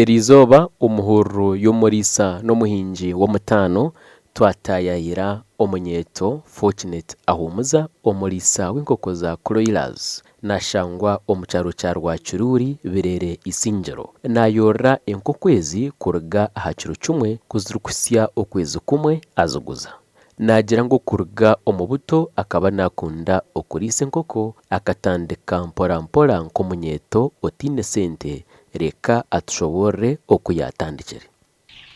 Erizoba umuhoro y'umurisa n'umuhinji wa mutano twatayayira omunyeto Fortunate ahumuza omurisa w'inkoko za Croilers nashangwa omucharo cha Rwachururi birere Isingiro nayora enkokwezi kuruga ahachiro chumwe kuzirukusya okwezi kumwe azuguza nagira ngo kuruga omubuto akaba nakunda okurisa enkoko akatandika mpora nk'omunyeto otine sente reka atushobore okuyatandikire.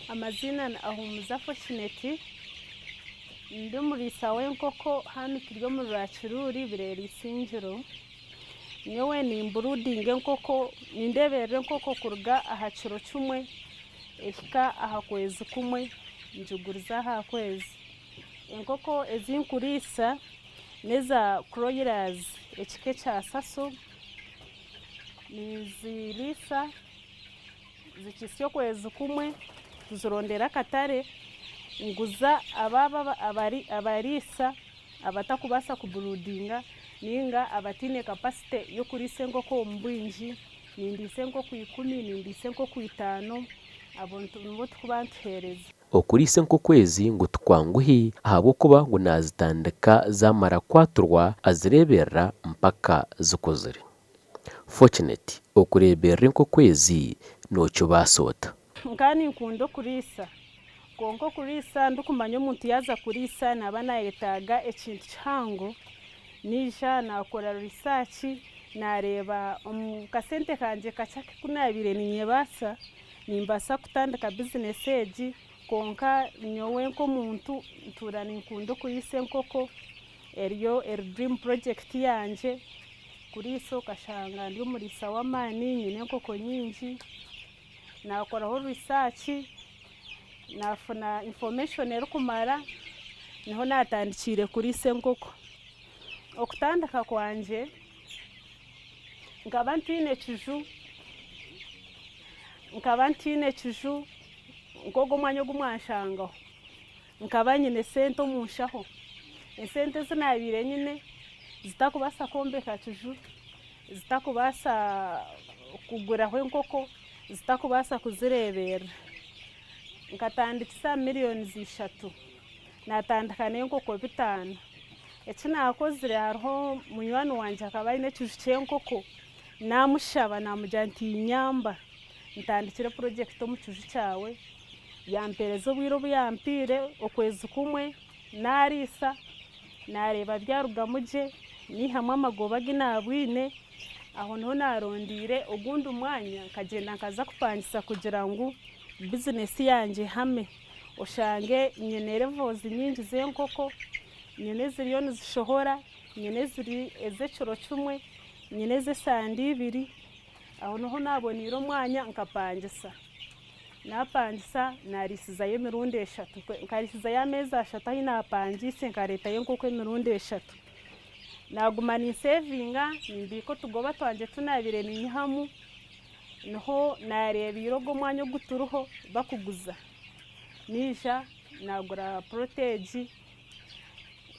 Amazina ahumuza Fortunate ndi murisa w'enkoko hano turi mu Rwachururi birere Isingiro nyewe ni brooding enkoko nindeberera enkoko kuruga aha kiro kimwe ehika aha kwezi kumwe njuguriza aha kwezi enkoko ezinkurisa neza Croilers ekike kya Saso nizirisa zikisyo kwezi kumwe tuzirondera akatare nguza abarisa abatakubasa kubroodinga ninga abatine capacity yo kurisa enkoko ombwingi nindisa enkoko 10 nindisa enkoko 5 abantu nibo tukubantuhereza okurisa enkokwezi ngo tukwanguhi ahabo kuba ngo nazitandika zamara kwaturwa azireberera mpaka zikozere. Fortunate okureberera enkokwezi nocho basota nkani nkundo kurisa konko kurisa ndukumanya omuntu yaza kurisa nabana yetaga ekintu kihango nisha nakora research nareba kasente kanje kachake kunabire ninyebasa nimbasa kutandika business egi konka nyowe nko muntu nturani nkundo kurisa enkoko eriyo dream project yanje kuriso kashanga ndi murisa w'amani nyine enkoko nyingi nakoraho research nafuna information erukumara niho natandikire kurisa enkoko okutandika kwanje nkaba ntine kiju nkogo mwanya gumwanshangaho nkaba nyine sente omunshaho esente zinabire nyine zitakubasa kombeka kiju zitakubasa kuguraho enkoko zitakubasa kuzirebera nkatandikisa miliyoni 3 natandika n'enkoko 5 ekinakozire hariho munywani wanje akaba ayine ekiju ky'enkoko namushaba namujya nti nyamba ntandikire project omu kiju cyawe yampereza obwire obuyampire okwezi kumwe narisa nareba byarugamuje nihamwe amagoba ginabwine aho niho narondire ogundi umwanya nkagenda nkaza kupangisa kugira ngo business yanje hame oshange nyene levels nyingi z'enkoko nyene ziriyo nizishohora nyene ziri ezekiro kimwe nyene zesandi 2 aho niho nabonira umwanya nkapangisa napangisa narisiza y'emirundi 3 nkarisiza y'amezi 3 aho napangise nkareta y'enkoko emirundi 3 naguma ni savinga nimbiko tugoba twanje tunabire ninyihamu niho nareba irogo mwanya guturuho bakuguza nisha nagura protege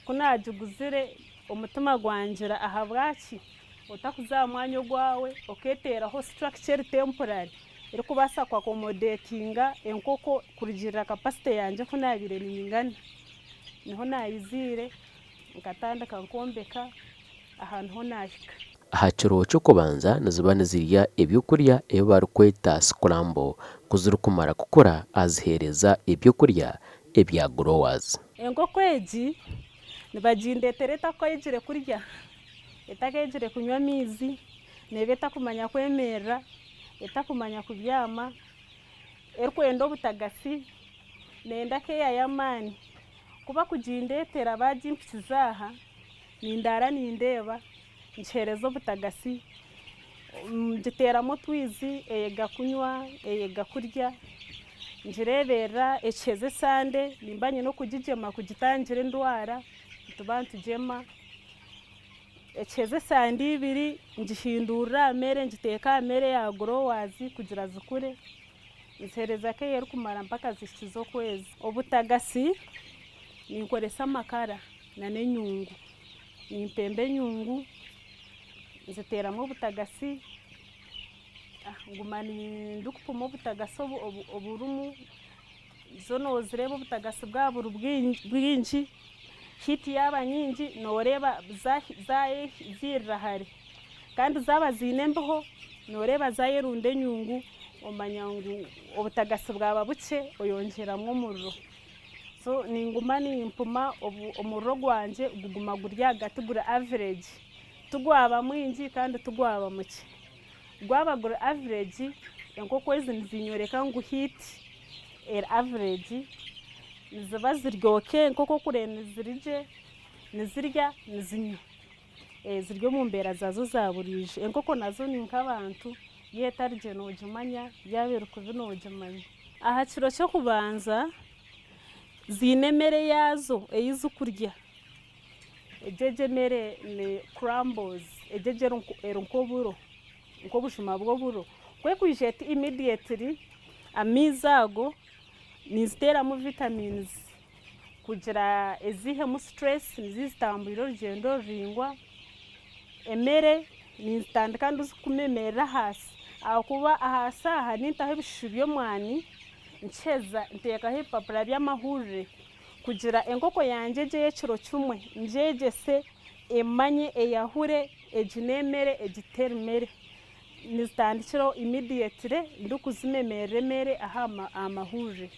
kunajuguzire umutima gwanjira aha bwaki utakuza mwanya gwawe oketeraho structure temporary iri kubasa kwa accommodatinga enkoko kurigirira capacity yanje kunabire ningana niho nayizire nkatandika nkombeka ahantu ho nashika ahakiro cyo kubanza nazibana ziriya ebyokurya ebo barikweta scramble kuzirukumara gukora azihereza ebyokurya ebya growers enkoko egi nibagindetera etakwegire kurya etakegire kunywa mizi nebeta kumanya kwemerera etakumanya kubyama erikwenda obutagasi nenda keya yamani kuba kugindetera bagimpikizaha nindara nindeba nchereza obutagasi ngiteramo twizi eyega kunywa eyega kurya njireberera echeze sande nimbanye no kugijema kugitangire ndwara tubantu jema echeze sande 2 njihindura amere njiteka amere ya growers kugira zikure nsereza ke yeri kumara mpaka zishizo kwezi obutagasi ninkoresa makara na nenyungu nimpembe nyungu nziteramo obutagasi nguma ndikupima obutagasi oburumu zo nozireba obutagasi bwabura bwingi hiti yaba nyingi noreba zirira hari kandi zaba ziine embeho noreba zayerunda enyungu omanya ngu obutagasi bwaba bukye oyongeramu omuriro. So ninguma nimpima omuriro gwanje guguma guri hagati guri average tugwaba mwingi kandi tugwaba muke. Gwaba guri average enkoko ezi nizinyoreka ngu heat average niziba ziryoke enkoko kure nizirya nizinywa zirya omu mbeera zazo za buriijo. Enkoko nazo ni nk'abantu yetarigye nogimanya yaba erikubi nogimanya. Aha kiro ky'okubanza ziine emere yazo ei zikurya egi emere ni crumbles egi eri nk'oburo nk'obujuma bw'oburo kwekwija eti immediately amaizi ago niziteeramu vitamins kugira ezihemu stress nizitambwira orugyendo ruringwa. Emere nizitandika ndikumemerera ahansi ahakuba ahansi aha nintaho ebishushu by'omwani nkyeza nteekaho ebipapura by'amahurire kugira enkoko yangye egi ey'ekiro kimwe ngyegyese emanye eyahure egi n'emere egi teri mere. Nizitandikiraho immediately ndikuzimemerera emere aha mahurire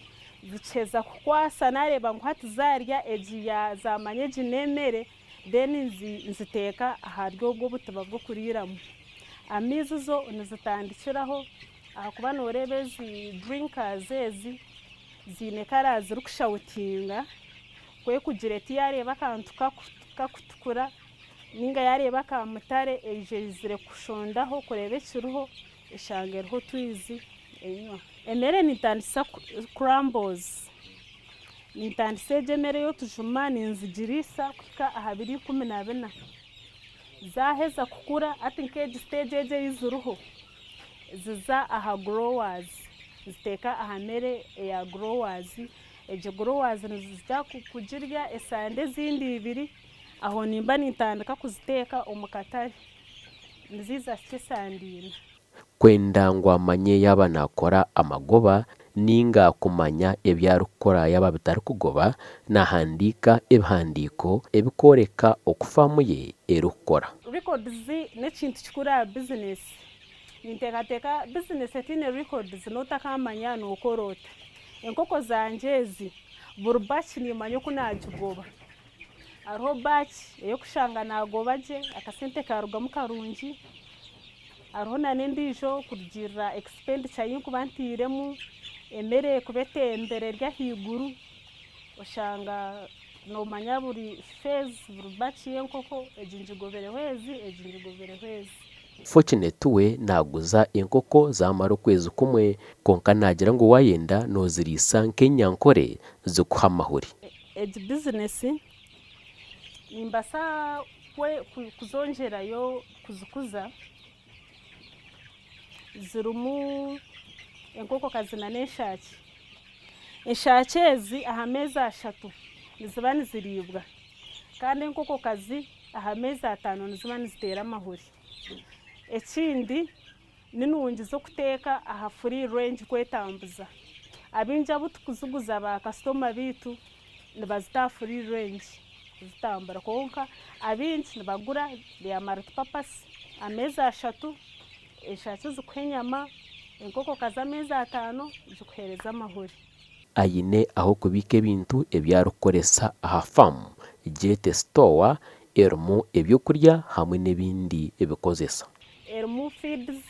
zikyeza kukwasa nareeba ngu hati zarya egi zamanya egi n'emere then nziteeka ahari obwo obutiba bw'okuriiramu. Amaizi zo nizitandikiraho ahakuba noreeba ezi drinkers ezi ziine kara zirikushawutinga kwekugira eti yareeba akantu kakutukura ninga yareeba ka mutare eijezire kushondaho kureeba ekiriho eshanga eriho twizi enywa. Emere nintandisa crumbles nintandisa egi emere y'otujuma ninzigiriisa kuhika aha 214 zaheza kukura hati nk'egi stage egi ei ziriho ziza aha growers nziteeka aha mere eya growers. Egi growers nizija kugirya esande ezindi 2 aho nimba nintandika kuziteeka omu katare niziza zikye esande 4. Kwenda ngu amanye yaba nakora amagoba ninga kumanya ebyarukora yaba bitarikugoba nahandika ebihandiko ebikoreka okufamu ye erukora. Records n'ekintu kikuru aha business. Ninteekateeka business etiine records notakamanya nokorota. Enkoko zangye ezi buri batch nimanya oku nagigoba. Hariho batch ey'okushanga nagoba gye akasente karugamu karungi. Hariho n'endiijo kurugirira expenditure yinkuba ntiiremu emere kuba etembere eri ahaiguru oshanga nomanya buri phase buri batch y'enkoko egi ngigobereho ezi egi ngigobereho ezi. Fortunate we naguza enkoko zamara okwezi kumwe konka nagira ngu wayenda noziriisa nk'enyankore zikuha amahuri. Egi business nimbasa kuzongerayo kuzikuza zirimu enkoko kazina n'enshaaki. Enshaaki ezi aha meezi 3 niziba niziriibwa kandi enkoko kazi aha meezi 5 niziba niziteera amahuri. Ekindi ninungi z'okuteeka aha free range kwetambuza. Abingi abu tukuziguza ba customer bitu nibazita free range zitambura konka abingi nibagura bya multipurpose amezi 3 enshaaki zikuha enyama enkoko kazi amezi 5 zikuhereza amahuri. Ayine aho kubika ebintu ebyarukoresa aha farm gyete store erimu ebyokurya hamwe n'ebindi ebikozesa. Erimu feeds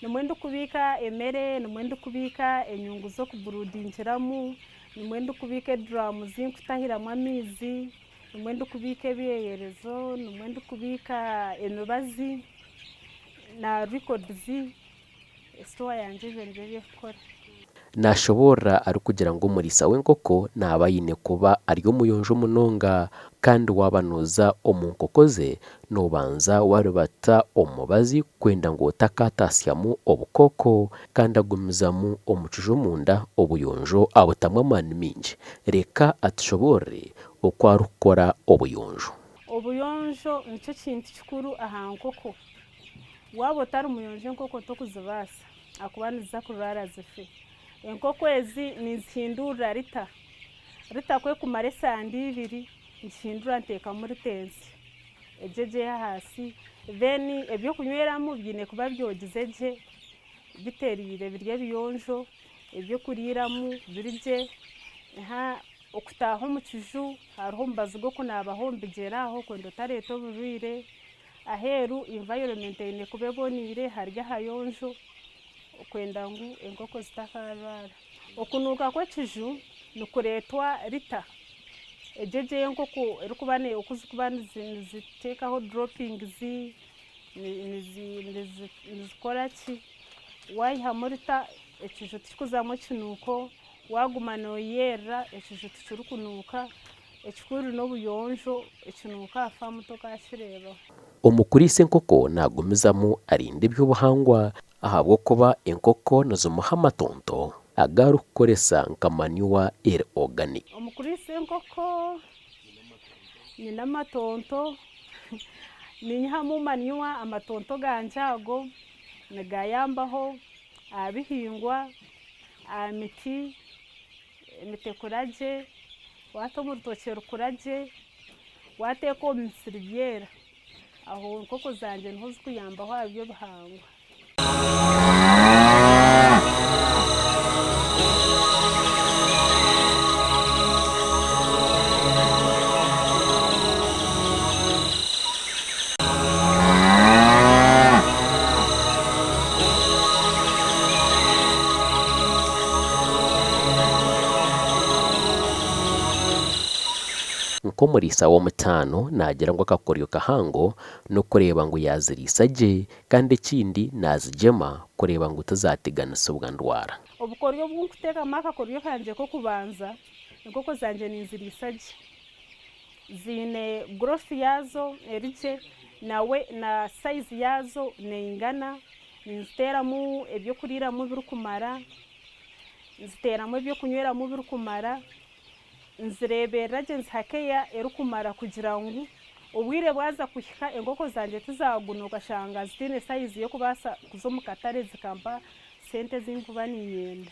nimwe ndikubika emere nimwe ndikubika enyungu z'okuburudingiramu nimwe ndikubika drum zinkutahiramu amaizi nimwe ndikubika ebyeyerezo nimwe ndikubika emibazi na records store yangye ebyo byekukora. Nashobora ari kugira ngo umurisa w'enkoko naba yine kuba ari omuyonjo munonga kandi wabanoza omu nkoko ze nobanza warubata omubazi kwenda ngo otakatasyamu obukoko kandi agumizamu omucujo munda obuyonjo abutamu amaani mingi. Reka atushobore okwarukora obuyonjo. Obuyonjo nicyo kintu kikuru aha nkoko waba otari muyonjo enkoko tokuzibaasa akuba niziza kurwara zife. Enkoko ezi nizihindurira rita kwe kumara esande 2 nzihindura nteekamu rita ensi egye ahansi, then ebyokunyweramu biine kuba byogize gye biterire biri ebiyonjo, ebyokuriiramu birigye. Okutaaha omu kiju hariho omubazi gw'okunaabaho mbigyere aho kwenda otareeta oburwire. Aheeru environment eine kuba eboniire hari ahayonjo okwenda ngu enkoko zitakarwara. Okunuuka kw'ekiju nikureetwa rita egye y'enkoko erikuba okuzikuba niziteekaho droppings nizikora ki. Wayihamu rita ekiju tikikuzamu ekinuuko, waguma noyerera ekiju tikirikunuuka. Ekikuru n'obuyonjo ekinuuka aha faamu tokakireebaho. Omukuriisa enkoko nagumizamu arinda eby'obuhangwa ahabw'okuba enkoko nizimuha amatonto agarikukoresa nka manure eri organic. Omukuriisa enkoko nyine amatonto ninyihamu manure, amatonto gangye ago nigayambaho aha bihingwa, aha miti ekuragye, waata omu rutookye rukuragye, wateeka omu misiri byera, aho enkoko zangye niho zikuyambaho aha by'obuhangwa. Nk'omuriisa w'omutaano nagira ngu akakoryo kahango n'okureeba ngu yaziriisa gye, kandi ekindi nazigyema kureeba ngu tizateganisibwa ndwara. Obukoryo obunkuteekamu akakoryo kangye k'okubanza, enkoko zangye ninziriisa gye. Ziine growth yaazo erigye na size yaazo neingana. Ninziteeramu ebyokuriiramu birikumara, nziteeramu ebyokunyweramu birikumara, nzireeberera gye nziha keya erikumara kugira ngu obwire bwaza kuhika enkoko zangye tizagunuuka shanga zitiine size y'okubaasa kuza omu katare zikampa sente zinkuba ninyenda.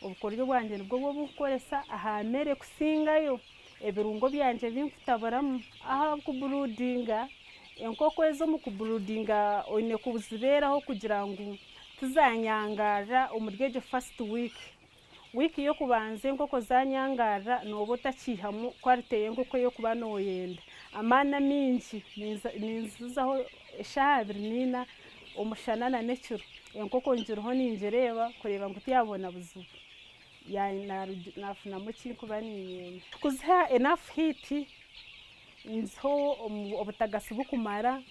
Obukoryo bwangye nibwo bw'obukukoresa aha mere kusingayo ebirungo byangye binkutaburamu. Aha kuburudinga, enkoko ezo omu kuburudinga oine kuzibeeraho kugira ngu tizanyangarra omuri egyo first week. Wiiki y'okubanza enkoko zanyangarra nooba otakiihamu quality y'enkoko y'okuba noyenda. Amaani amingi ninzizaho eshaaha 24 omushana na n'ekiro enkoko ngiriho ningireeba kureeba ngu tiyabona buzibu nafunamu ekinkuba ninyenda. Kuziha enough heat, nziho obutagasi bukumara,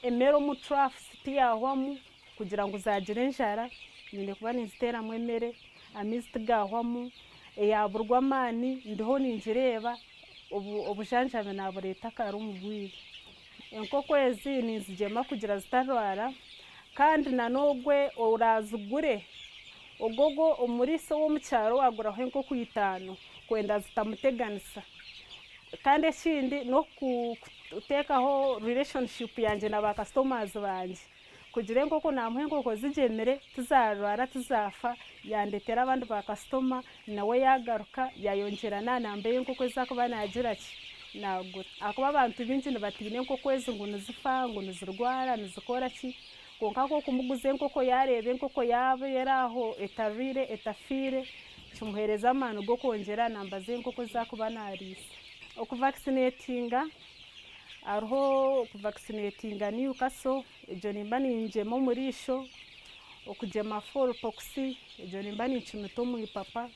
emere omu troughs tiyahwamu kugira ngu zagira enjara. Nyine kuba ninziteeramu emere, amaizi tigahwamu, eyaburwa amaani ndiho ningireeba obujanjabi nabureeta kare omu bwire. Enkoko ezi ninzigyema kugira zitarwara, kandi nanogwe orazigure ogogo omuriisa w'omukyaro waguraho enkoko 5 kwenda zitamuteganisa. Kandi ekindi n'okuteekaho relationship yangye n'aba customers bangye kugira enkoko namuha enkoko zigyemere tizarwara tizafa, yandeetera abandi ba customer, nawe yagaruka yayongyera namba y'enkoko ezakuba nagira ki nagura. Ahakuba abantu bingi nibatiina enkoko ezi ngu nizifa, ngu nizirwara, nizikora ki. Konka nk'okumuguza enkoko yareeba enkoko yabeera aho etarwire etafiire, kimuheereza amaani g'okwongyera namba z'enkoko ezakuba nariisa. Okuvacinatinga, hariho okuvacinatinga Newcastle, egyo nimba ningyema omuriisho. Okugyema fowlpox, egyo nimba ninkimita omu ipapa.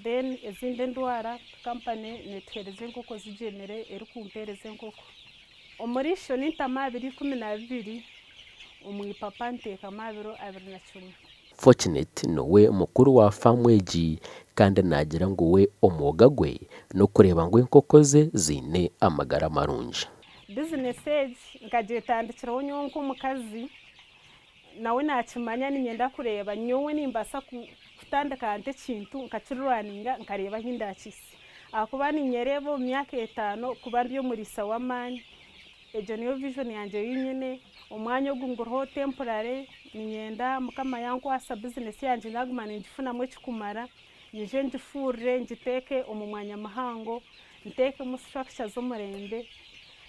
Then ezindi endwara company netuheereza enkoko zigyemere erikumpeereza enkoko. Omuriisho nintamu 212, omu ipapa nteekamu 21. Fortunate nowe mukuru wa faamu egi, kandi nagira ngu we omwoga gwe n'okureeba ngu enkoko ze ziine amagara marungi. Business egi nkagyetandikiraho nyowe nk'omukazi, nawe nakimanya ninyenda kureeba nyowe nimbaasa kutandika nte ekintu nkakirwaninga nkareeba ahi ndakiise. Ahakuba ninyereeba omu myaka 5 kuba ndi omuriisa w'amaani Ejo niyo vision yanje yinyene omwanya ogungoroho temporary ninyenda mukama yankwasa business yanje naguma ningifunamwe kikumara nije ngifurire ngiteke omu mwanya mahango nteke mu structure z'omurembe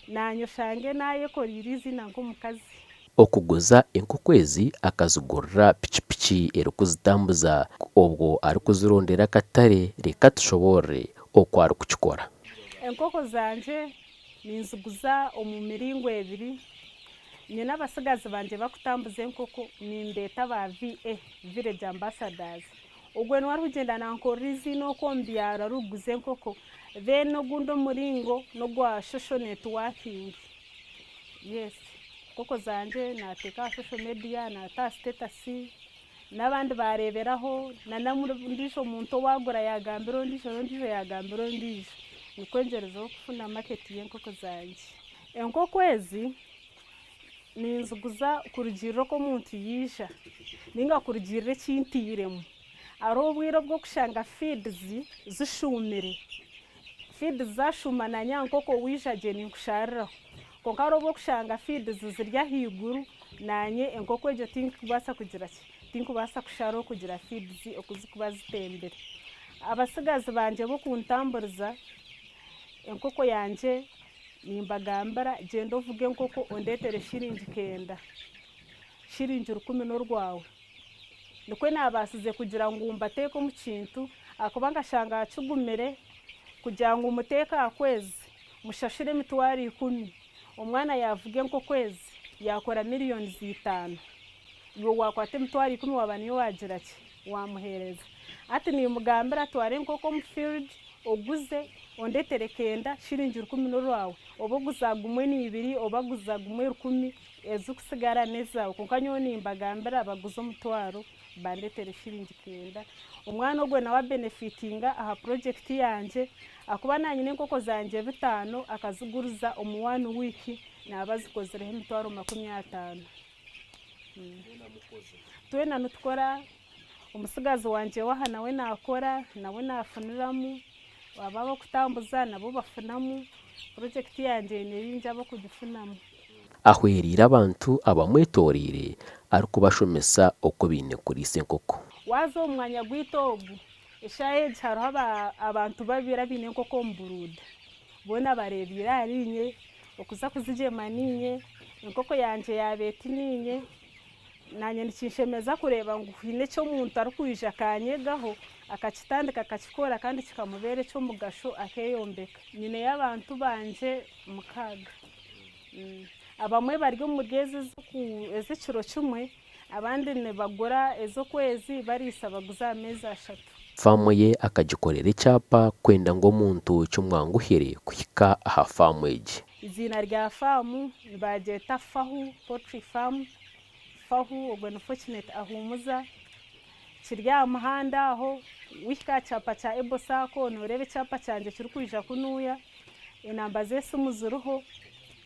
nanyoshange nayekorire izina nk'omukazi. Okuguza enkoko ezi akazigurira pikipiki erikuzitambuza obwo arikuzirondera akatare reka tushobore okwo arikukikora. Enkoko zanje ninziguza omu miringo ebiri. Nyina abasigazi banje bakutambuza enkoko nindeeta ba VA village ambassadors. Ogwe nwari kugenda nankorera izina okwo mbyara ruguza enkoko then ogundi omuringo nogwa social networking. Yes, enkoko zanje nateeka social media nata status n'abandi bareberaho nanamundisho omuntu owagura yagambira ondijo yagambira ondijo nikwenjerezaho okufuna market y'enkoko zanje. Enkoko ezi ninziguza kurugirira ko omuntu yija ninga kurugirira ekintiiremu. Hariho obwire bwo kushanga feeds zishumire, feeds zashuma na nyankoko wija gye ninkushariraho konka hariho obwo kushanga feeds ziri ahaiguru nanye enkoko egyo tinkubasa kugira ki tinkubasa kusharaho kugira feeds okuzikuba zitembere. Abasigazi banje bokuntamburiza enkoko yanje nimbagambira genda ovuga enkoko ondeetere shiringi 9 shiringi 10 n'orwawe nikwe nabasize kugira ngu mbateeke omu kintu akuba nkashanga kigumire kugira ngu muteeke aha kwezi mushashire emitwaro 10 omwana yavuga enkoko ezi yakora miliyoni 5 iwe wakwata emitwaro 10 waba niyo wagira ki wamuhereza. Ati nimugambira atware enkoko mu field oguze ondeetere 9 shiringi 10 n'orwawe oba oguzagumwe 2 oba guzagumwe 10 ezikusigara nezawe konka nyowe nimbagambira baguze omutwaro bandeetere shiringi 9. Omwana ogwe nawe benefitinga aha project yanje akuba nanyine enkoko zanje 5 akaziguriza omu 1 week nabazikozereho emitwaro 50. Twena nitukora omusigazi wanje waha nawe nakora nawe nafuniramu ababa kutambuza nabo bafunamu project yanje nerinja bokugifunamu. Ahwerira abantu abamwetorire arikubashomesa okwo biine kuriisa enkoko. Waza omwanya gw'itogu eshahe hariho abantu babiri abaine enkoko omu buruda boona bareebire aharinye okuza kuzigema ninye enkoko yanje yabeeti ninye nanye nikinshemeza kureeba ngu hiine ekyomuntu arikwija akanyegaho akakitandika akakikora kandi kikamubeera ekyomugasho akeyombeka. Nyine y'abantu banje 6. Abamwe bari omuri ez'ekiro kimwe abandi nibagura ez'okwezi bariisa baguza amezi 3. Famu ye akagikorera ekyapa kwenda ngu omuntu kimwanguhire kuhika aha famu egi. Izina rya famu nibagyeta Fahu Poultry Farm. Fahu ogwe ni Fortunate ahumuza kiri aha muhanda aho wihika aha kyapa kya Ebosako noreeba ekyapa kyanje kirikwija kunuya enamba z'esimu ziriho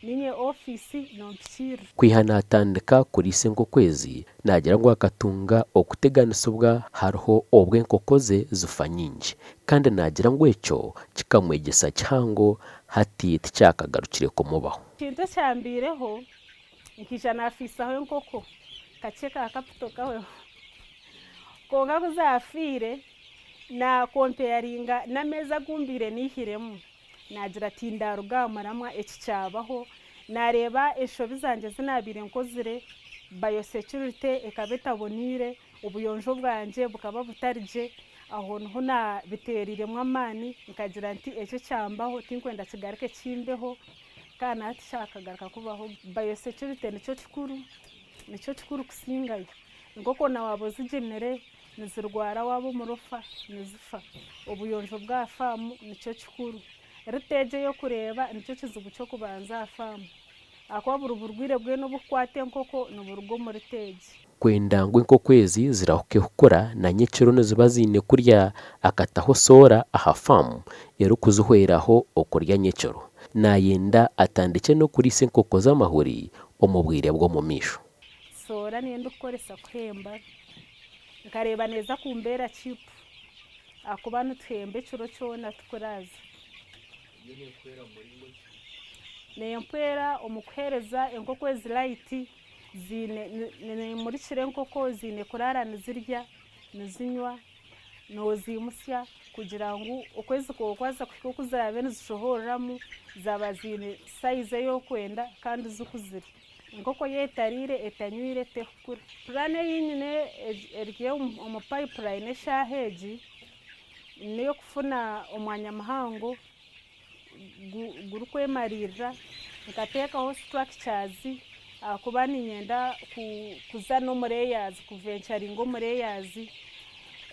ninye ofisi nompikirira. Kwiha natandika kuriisa enkoko ezi nagira ngu akatunga okuteganisibwa hariho obwo enkoko ze zifa nyingi kandi nagira ngu ekyo kikamwegyesa kihango hati tikyakagarukire kumubaho. Ekintu ekyambireho nkija nafiisaho enkoko kakye ka kapito kaweho konka kuzafiire na kompeyaringa n'amezi agumbire nihiremu nagira ati ndaruga maramwa ekikyabaho nareeba enshobi zanje zinabire nkozire biosecurity ekaba etaboniire obuyonjo bwanje bukaba butarigye aho niho nabiteeriremu amaani nkagira nti ekyo kyambaho tinkwenda kigaruke kimbeho kandi hati kyakagaruka kubaho. Biosecurity nicyo kikuru kusingayo. Enkoko nawaba zigenere nizirwara waba omurofa nizifa. Obuyonjo bwa famu nicyo kikuru. Riteege yo kureeba nicyo kizibu ky'okubanza aha famu akuba buri burwire bwena obukukwata enkoko niburuga omu riteege. Kwenda ngu enkoko ezi zirahuke kukura na nyekiro niziba ziine kurya akataho soora aha famu erikuzihweraho okurya nyekiro nayenda atandike n'okuriisa enkoko z'amahuri omu bwire bw'omu maisho. Soora niyenda okukoresa kuhemba nkareeba neeza kumbeera chipu akuba nituhemba ekiro kyona tukuraza. nempwera omukuhereza enkoko eziraiti nemurikira enkoko ziine kurara nizirya nizinywa nozimusya kugira ngu okwezikokwaza kuhika oku zirabe nizishohoreramu zaba ziine size ey'okwenda kandi zikuzire. Enkoko yetarire etanywire tekukura. Purani eyinyine eri omu pipeline eshaaha egi n'ey'okufuna omwanya muhango gurikwemarira nkateekaho structures kuba ninyenda kuza n'omureeyazi kuventuringa omureeyazi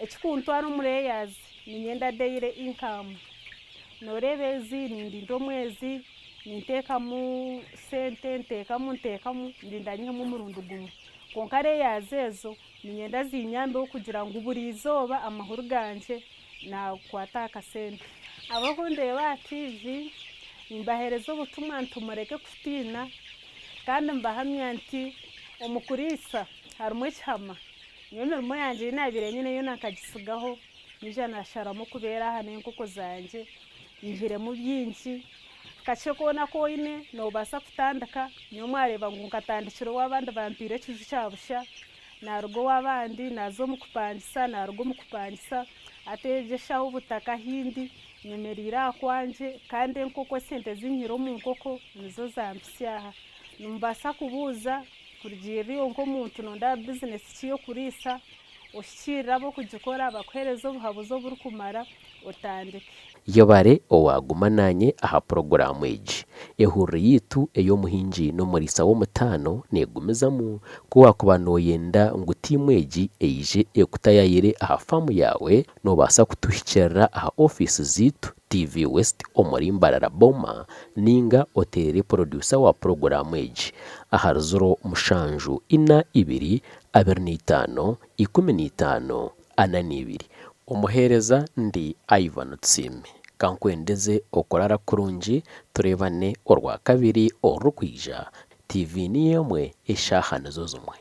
ekikuntwara omureeyazi ninyenda daily income noreeba ezi nindinda omwezi ninteekamu sente nteekamu ndinda nyihemu omurundi gumwe konka reeyazi ezo ninyenda zinyambeho kugira ngu buri izooba amahuri gangye nakwata akasente. Abakundeeba aha TV nimbaheereza obutumwa nti mureke kutiina kandi mbahamya nti omu kuriisa harimu ekihama. Nyowe emirimo yangye naabire nyine yoona nkagisigaho nija nasharamu kubeera aha n'enkoko zangye nyihiremu byingi kakye koona koine noobaasa kutandika nyowe mwareeba ngu nkatandikira ow'abandi bampiire ekiju kya busha naruga ow'abandi naza omu kupangisa naruga omu kupangisa ateegyeshaho obutaka hindi nyemereire aha kwangye kandi enkoko esente zinyihire omu nkoko nizo zampisya aha. Nimubaasa kubuuza kurugirira iyo nk'omuntu nonda bizinesi ki y'okuriisa oshikirire ab'okugikora bakuheereza obuhabuzi oburikumara otandike. Yobare owaguma nanye aha porogaramu egi ehuriro yitu ey'omuhingi n'omuriisa w'omutaano negumizamu kuwakuba noyenda ngu tiimu egi eije ekutayayire aha famu yawe nobaasa kutuhikirira aha ofisi ziitu TV West omuri Mbarara Boma ninga otere producer wa porogaramu egi aha 0772251542. Omuheereza ndi Ivan Tsime kankwendeze okurara kurungi turebane orwakabiri orukwija. TV ni yemwe eshaaha nizo zimwe.